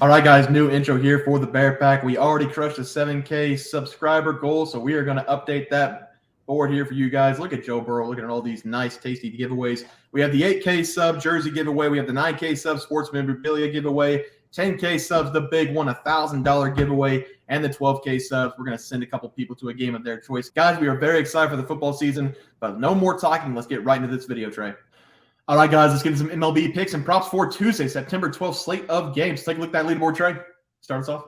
All right, guys, new intro here for the Bear Pack. We already crushed the 7K subscriber goal, so we are going to update that board here for you guys. Look at Joe Burrow, looking at all these nice, tasty giveaways. We have the 8K sub jersey giveaway. We have the 9K sub sports memorabilia giveaway, 10K subs, the big one, $1,000 giveaway, and the 12K subs. We're going to send a couple people to a game of their choice. Guys, we are very excited for the football season, but no more talking. Let's get right into this video, Trey. All right, guys, let's get into some MLB picks and props for Tuesday, September 12th slate of games. Take a look at that leaderboard, Trey. Start us off.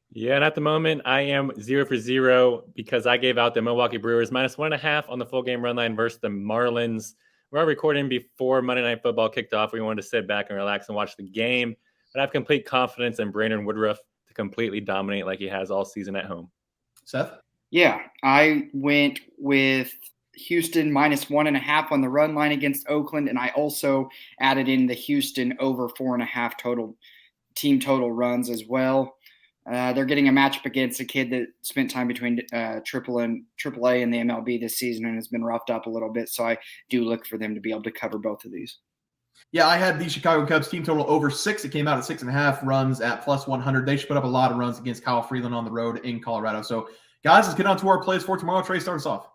Yeah, and at the moment, I am 0 for 0 because I gave out the Milwaukee Brewers -1.5 on the full game run line versus the Marlins. We're all recording before Monday Night Football kicked off. We wanted to sit back and relax and watch the game, but I have complete confidence in Brandon Woodruff to completely dominate like he has all season at home. Seth? Yeah, I went with Houston -1.5 on the run line against Oakland, and I also added in the Houston over 4.5 total team total runs as well. They're getting a matchup against a kid that spent time between AAA and the MLB this season and has been roughed up a little bit, so I do look for them to be able to cover both of these. Yeah, I had the Chicago Cubs team total over 6. It came out at 6.5 runs at +100. They should put up a lot of runs against Kyle Freeland on the road in Colorado. So, guys, let's get on to our plays for tomorrow. Trey, start us off.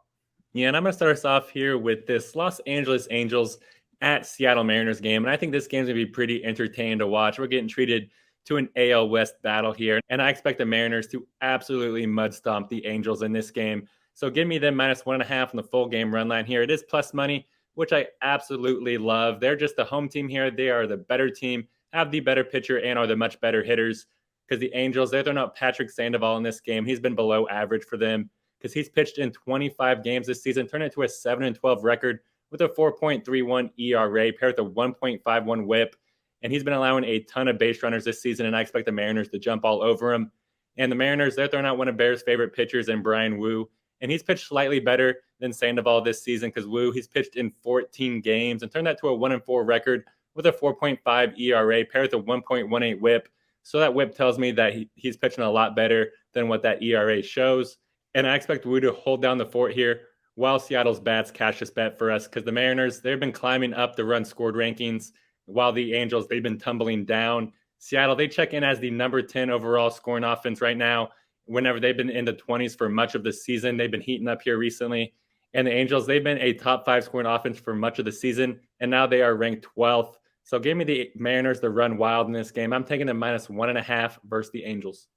Yeah, and I'm going to start us off here with this Los Angeles Angels at Seattle Mariners game. And I think this game's going to be pretty entertaining to watch. We're getting treated to an AL West battle here. And I expect the Mariners to absolutely mud stomp the Angels in this game. So give me them -1.5 on the full game run line here. It is plus money, which I absolutely love. They're just the home team here. They are the better team, have the better pitcher, and are the much better hitters. Because the Angels, they're throwing out Patrick Sandoval in this game. He's been below average for them, because he's pitched in 25 games this season, turned it to a 7-12 record with a 4.31 ERA paired with a 1.51 whip. And he's been allowing a ton of base runners this season, and I expect the Mariners to jump all over him. And the Mariners, they're throwing out one of Bears' favorite pitchers in Brian Wu, and he's pitched slightly better than Sandoval this season because Wu, he's pitched in 14 games and turned that to a 1-4 record with a 4.5 ERA paired with a 1.18 whip. So that whip tells me that he's pitching a lot better than what that ERA shows. And I expect Wu to hold down the fort here while Seattle's bats cash this bet for us, because the Mariners, they've been climbing up the run scored rankings while the Angels, they've been tumbling down. Seattle, they check in as the number 10 overall scoring offense right now. Whenever they've been in the 20s for much of the season, they've been heating up here recently. And the Angels, they've been a top 5 scoring offense for much of the season, and now they are ranked 12th. So give me the Mariners to run wild in this game. I'm taking them -1.5 versus the Angels.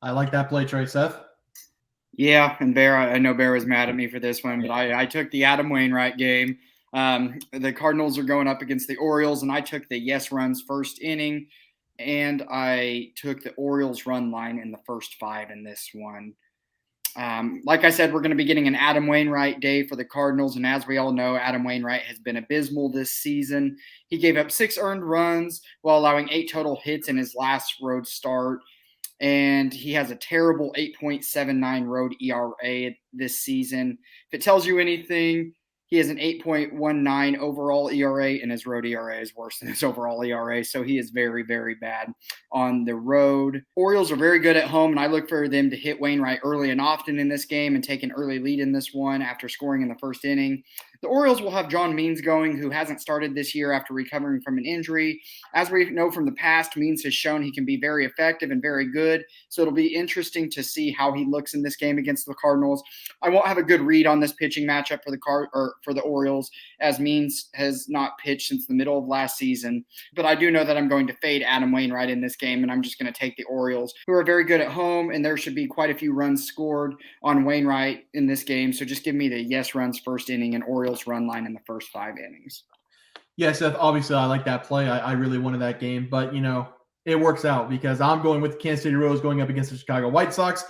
I like that play, Trey. Seth? Yeah, and Bear, I know Bear was mad at me for this one, but I took the Adam Wainwright game. The Cardinals are going up against the Orioles, and I took the yes runs first inning, and I took the Orioles run line in the first 5 in this one. Like I said, we're going to be getting an Adam Wainwright day for the Cardinals, and as we all know, Adam Wainwright has been abysmal this season. He gave up 6 earned runs while allowing 8 total hits in his last road start. And he has a terrible 8.79 road ERA this season. If it tells you anything, he has an 8.19 overall ERA, and his road ERA is worse than his overall ERA. So he is very, very bad on the road. Orioles are very good at home, and I look for them to hit Wainwright early and often in this game and take an early lead in this one after scoring in the first inning. The Orioles will have John Means going, who hasn't started this year after recovering from an injury. As we know from the past, Means has shown he can be very effective and very good. So it'll be interesting to see how he looks in this game against the Cardinals. I won't have a good read on this pitching matchup for the Orioles, as Means has not pitched since the middle of last season. But I do know that I'm going to fade Adam Wainwright in this game, and I'm just going to take the Orioles, who are very good at home, and there should be quite a few runs scored on Wainwright in this game. So just give me the yes runs first inning and Orioles run line in the first 5 innings. Yeah, Seth, obviously I like that play. I really wanted that game, but, it works out because I'm going with the Kansas City Royals going up against the Chicago White Sox.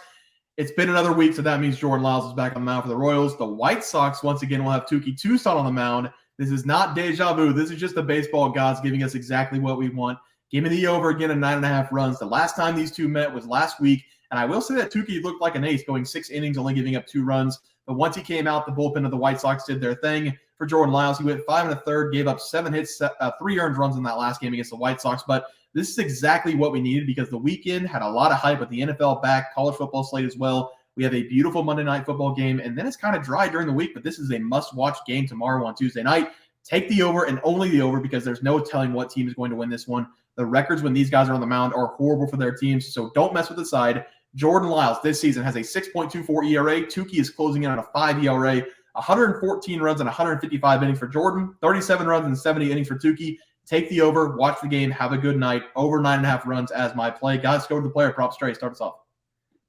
It's been another week, so that means Jordan Lyles is back on the mound for the Royals. The White Sox, once again, will have Touki Toussaint on the mound. This is not deja vu. This is just the baseball gods giving us exactly what we want. Give me the over again at 9.5 runs. The last time these two met was last week, and I will say that Touki looked like an ace, going 6 innings, only giving up 2 runs. But once he came out, the bullpen of the White Sox did their thing. For Jordan Lyles, he went 5 1/3, gave up 7 hits, 3 earned runs in that last game against the White Sox. But this is exactly what we needed because the weekend had a lot of hype with the NFL back, college football slate as well. We have a beautiful Monday Night Football game, and then it's kind of dry during the week, but this is a must-watch game tomorrow on Tuesday night. Take the over and only the over because there's no telling what team is going to win this one. The records when these guys are on the mound are horrible for their teams, so don't mess with the side. Jordan Lyles this season has a 6.24 ERA. Tukey is closing in on a 5 ERA. 114 runs and 155 innings for Jordan. 37 runs and 70 innings for Tukey. Take the over. Watch the game. Have a good night. Over 9.5 runs as my play. Guys, go to the player props. Trey, start us off.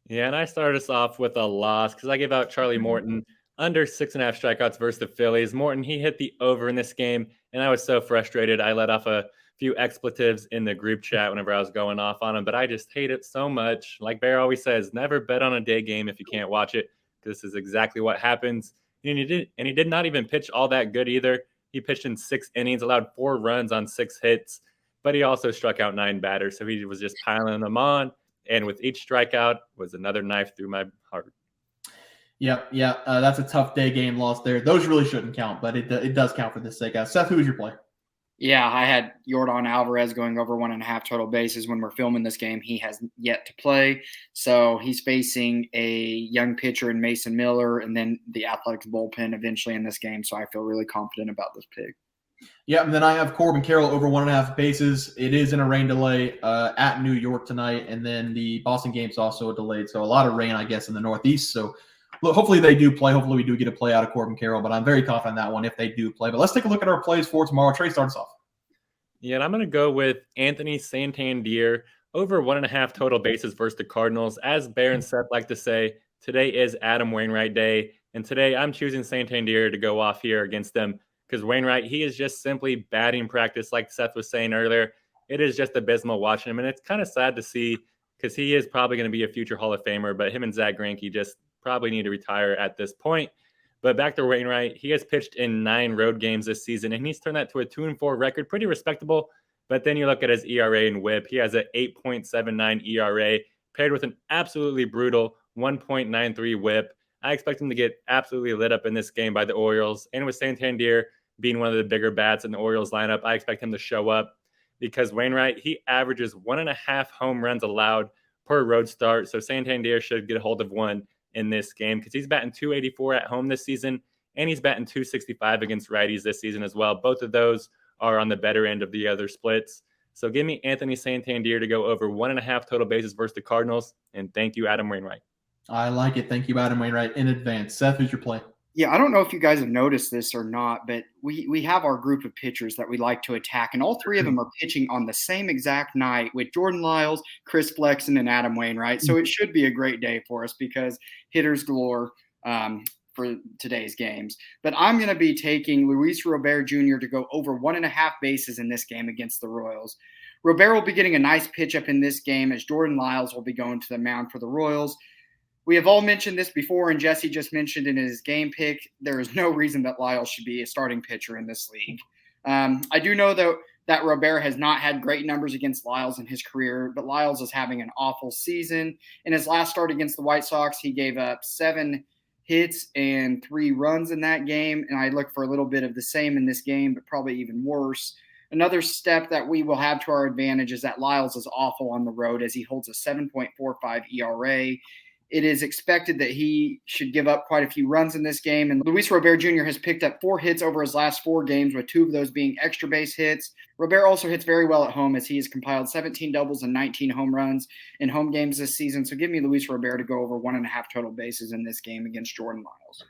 Yeah, and I started us off with a loss because I gave out Charlie Morton under 6.5 strikeouts versus the Phillies. Morton, he hit the over in this game, and I was so frustrated. I let off a few expletives in the group chat whenever I was going off on him, but I just hate it so much. Like Bear always says, never bet on a day game if you can't watch it. This is exactly what happens. And he did not even pitch all that good either. He pitched in 6 innings, allowed 4 runs on 6 hits, but he also struck out 9 batters, so he was just piling them on. And with each strikeout was another knife through my heart. Yeah, that's a tough day game loss there. Those really shouldn't count, but it does count for this sake. Seth, who was your play? Yeah, I had Yordan Alvarez going over 1.5 total bases. When we're filming this game, he has yet to play. So he's facing a young pitcher in Mason Miller and then the Athletics bullpen eventually in this game. So I feel really confident about this pick. Yeah, and then I have Corbin Carroll over 1.5 bases. It is in a rain delay at New York tonight, and then the Boston game's also delayed. So a lot of rain, I guess, in the Northeast. So look, hopefully they do play. Hopefully we do get a play out of Corbin Carroll, but I'm very confident in that one if they do play. But let's take a look at our plays for tomorrow. Trey, start us off. Yeah, and I'm going to go with Anthony Santander over 1.5 total bases versus the Cardinals. As Bear and Seth like to say, today is Adam Wainwright Day, and today I'm choosing Santander to go off here against them because Wainwright, he is just simply batting practice like Seth was saying earlier. It is just abysmal watching him, and it's kind of sad to see because he is probably going to be a future Hall of Famer, but him and Zach Greinke just probably need to retire at this point. But back to Wainwright, he has pitched in 9 road games this season, and he's turned that to a 2-4 record, pretty respectable. But then you look at his ERA and WHIP. He has an 8.79 ERA paired with an absolutely brutal 1.93 WHIP. I expect him to get absolutely lit up in this game by the Orioles. And with Santander being one of the bigger bats in the Orioles lineup, I expect him to show up because Wainwright, he averages 1.5 home runs allowed per road start. So Santander should get a hold of one in this game because he's batting 284 at home this season, and he's batting 265 against righties this season as well. Both of those are on the better end of the other splits. So give me Anthony Santander to go over 1.5 total bases versus the Cardinals, and thank you, Adam Wainwright. I like it. Thank you, Adam Wainwright, in advance. Seth, who's your play? Yeah, I don't know if you guys have noticed this or not, but we have our group of pitchers that we like to attack, and all 3 of them are pitching on the same exact night with Jordan Lyles, Chris Flexen, and Adam Wainwright. So it should be a great day for us because hitters galore for today's games. But I'm going to be taking Luis Robert Jr. to go over 1.5 bases in this game against the Royals. Robert will be getting a nice pitch up in this game as Jordan Lyles will be going to the mound for the Royals. We have all mentioned this before, and Jesse just mentioned in his game pick, there is no reason that Lyles should be a starting pitcher in this league. I do know, though, that Robert has not had great numbers against Lyles in his career, but Lyles is having an awful season. In his last start against the White Sox, he gave up 7 hits and 3 runs in that game, and I look for a little bit of the same in this game, but probably even worse. Another step that we will have to our advantage is that Lyles is awful on the road as he holds a 7.45 ERA. It is expected that he should give up quite a few runs in this game. And Luis Robert Jr. has picked up 4 hits over his last 4 games, with 2 of those being extra base hits. Robert also hits very well at home as he has compiled 17 doubles and 19 home runs in home games this season. So give me Luis Robert to go over 1.5 total bases in this game against Jordan Lyles.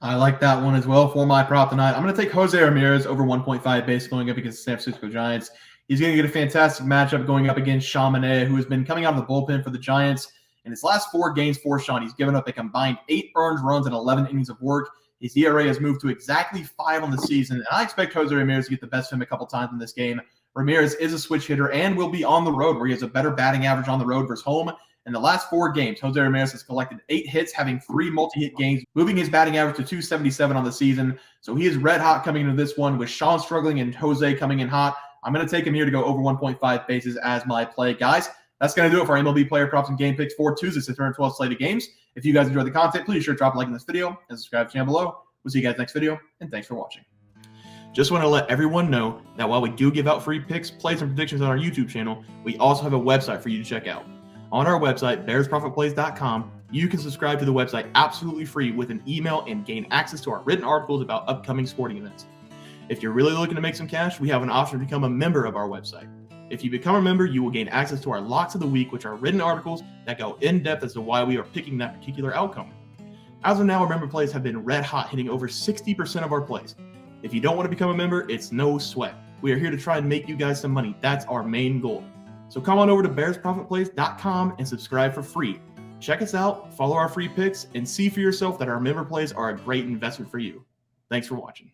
I like that one as well for my prop tonight. I'm going to take Jose Ramirez over 1.5 base going up against the San Francisco Giants. He's going to get a fantastic matchup going up against Chaminade, who has been coming out of the bullpen for the Giants. In his last 4 games for Sean, he's given up a combined 8 earned runs and 11 innings of work. His ERA has moved to exactly 5 on the season, and I expect Jose Ramirez to get the best of him a couple times in this game. Ramirez is a switch hitter and will be on the road, where he has a better batting average on the road versus home. In the last 4 games, Jose Ramirez has collected 8 hits, having 3 multi-hit games, moving his batting average to 277 on the season. So he is red hot coming into this one, with Sean struggling and Jose coming in hot. I'm going to take him here to go over 1.5 bases as my play. Guys, that's going to do it for our MLB player props and game picks for Tuesday, September 12th slate of games. If you guys enjoyed the content, please sure to drop a like in this video and subscribe to the channel below. We'll see you guys next video, and thanks for watching. Just want to let everyone know that while we do give out free picks, plays, and predictions on our YouTube channel, we also have a website for you to check out. On our website, bearsprofitplays.com, you can subscribe to the website absolutely free with an email and gain access to our written articles about upcoming sporting events. If you're really looking to make some cash, we have an option to become a member of our website. If you become a member, you will gain access to our Locks of the Week, which are written articles that go in depth as to why we are picking that particular outcome. As of now, our member plays have been red hot, hitting over 60% of our plays. If you don't want to become a member, it's no sweat. We are here to try and make you guys some money. That's our main goal. So come on over to bearsprofitplays.com and subscribe for free. Check us out, follow our free picks, and see for yourself that our member plays are a great investment for you. Thanks for watching.